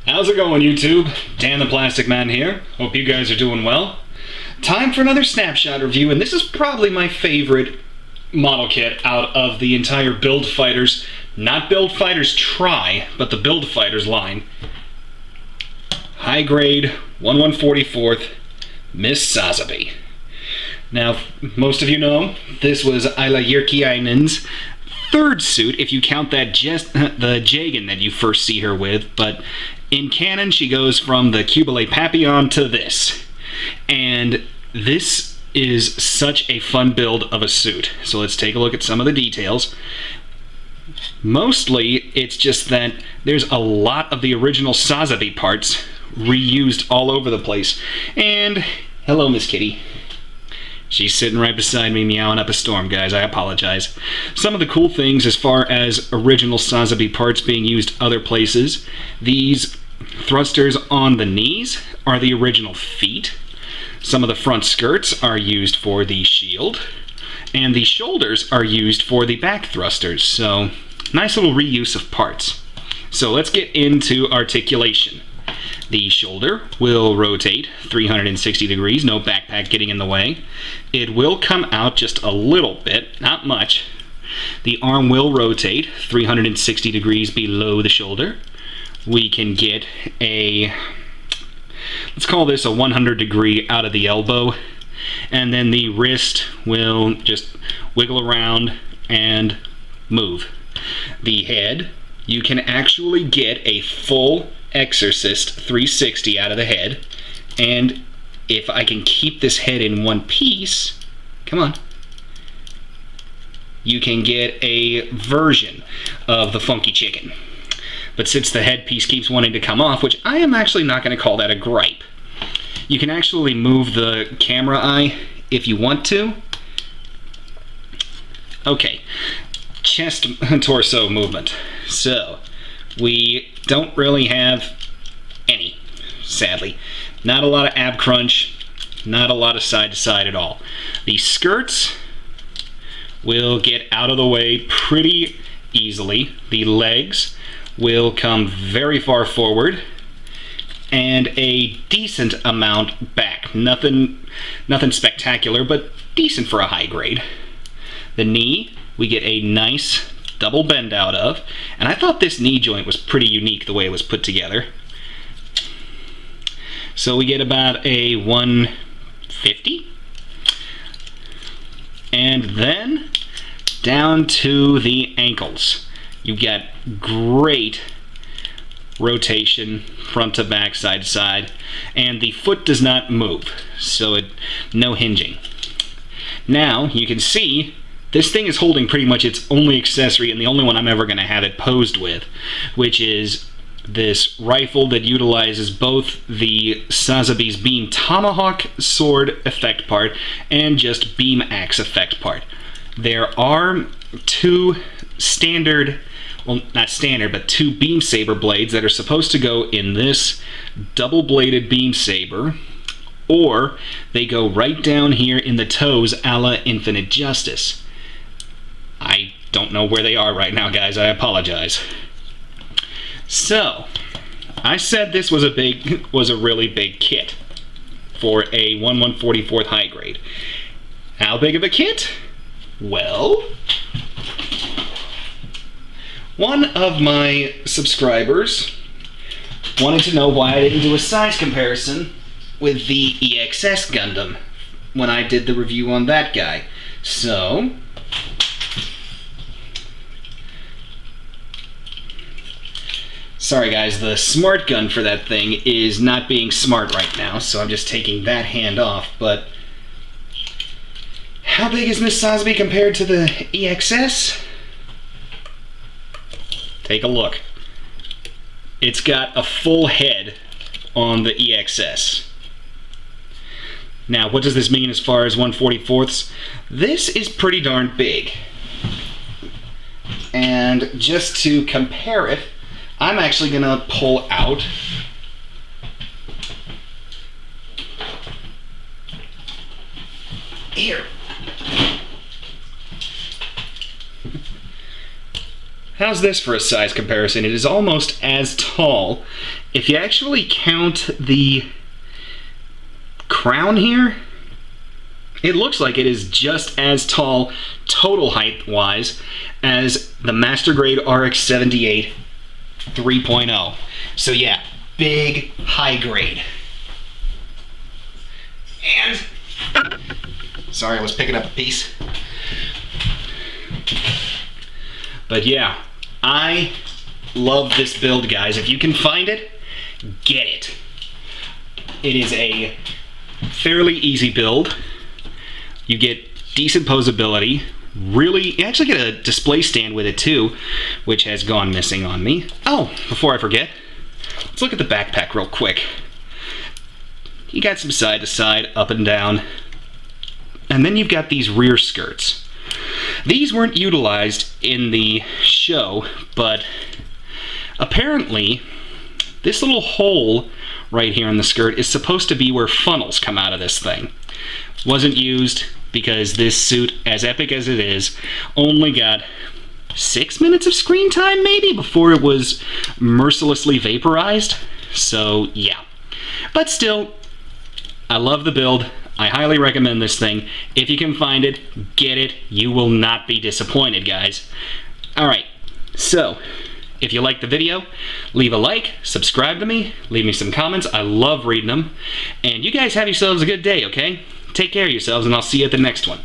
How's it going, YouTube? Dan the Plastic Man here. Hope you guys are doing well. Time for another Snapshot review, and this is probably my favorite model kit out of the entire Build Fighters, not Build Fighters Try, but the Build Fighters line. High grade, 1/144th, Miss Sazabi. Now, most of you know, this was Ayla Yirkiainen's third suit, if you count that the Jagan that you first see her with, but in canon she goes from the Cubile Papillon to this. And this is such a fun build of a suit. So let's take a look at some of the details. Mostly, it's just that there's a lot of the original Sazabi parts reused all over the place. And, hello Miss Kitty. She's sitting right beside me meowing up a storm, guys. I apologize. Some of the cool things as far as original Sazabi parts being used other places, these thrusters on the knees are the original feet. Some of the front skirts are used for the shield, and the shoulders are used for the back thrusters. So, nice little reuse of parts. So let's get into articulation. The shoulder will rotate 360 degrees, no backpack getting in the way. It will come out just a little bit, not much. The arm will rotate 360 degrees below the shoulder. We can get a, let's call this a 100 degree out of the elbow. And then the wrist will just wiggle around and move. The head, you can actually get a full Exorcist 360 out of the head, and if I can keep this head in one piece, come on, you can get a version of the Funky Chicken. But since the headpiece keeps wanting to come off, which I am actually not going to call that a gripe, you can actually move the camera eye if you want to. Okay, chest and torso movement. So we don't really have any, sadly. Not a lot of ab crunch, not a lot of side to side at all. The skirts will get out of the way pretty easily. The legs will come very far forward and a decent amount back. Nothing spectacular, but decent for a high grade. The knee, we get a nice double bend out of, and I thought this knee joint was pretty unique the way it was put together. So we get about a 150, and then down to the ankles. You get great rotation front to back, side to side, and the foot does not move, so no hinging. Now you can see this thing is holding pretty much its only accessory, and the only one I'm ever going to have it posed with, which is this rifle that utilizes both the Sazabi's Beam Tomahawk sword effect part and just Beam Axe effect part. There are two standard, well, not standard, but two beam saber blades that are supposed to go in this double-bladed beam saber, or they go right down here in the toes a la Infinite Justice. I don't know where they are right now, guys. I apologize. So, I said this was a really big kit for a 1/144th high grade. How big of a kit? Well, one of my subscribers wanted to know why I didn't do a size comparison with the EXS Gundam when I did the review on that guy. So, sorry guys, the smart gun for that thing is not being smart right now, so I'm just taking that hand off, but how big is Miss Sazabi compared to the EXS? Take a look. It's got a full head on the EXS. Now, what does this mean as far as 1/44ths? This is pretty darn big. And just to compare it, I'm actually going to pull out here. how's this for a size comparison? It is almost as tall. If you actually count the crown here, it looks like it is just as tall total height-wise as the Master Grade RX 78 3.0. So yeah, big high grade. And sorry, I was picking up a piece. But yeah, I love this build, guys. If you can find it, get it. It is a fairly easy build. You get decent posability. Really, you actually get a display stand with it too, which has gone missing on me. Oh, before I forget, let's look at the backpack real quick. You got some side to side, up and down, and then you've got these rear skirts. These weren't utilized in the show, but apparently this little hole right here in the skirt is supposed to be where funnels come out of this thing. Wasn't used because this suit, as epic as it is, only got 6 minutes of screen time maybe before it was mercilessly vaporized. So yeah, but still, I love the build. I highly recommend this thing. If you can find it, get it. You will not be disappointed, guys. Alright, so if you liked the video, leave a like, subscribe to me, leave me some comments. I love reading them. And you guys have yourselves a good day, okay? Take care of yourselves, and I'll see you at the next one.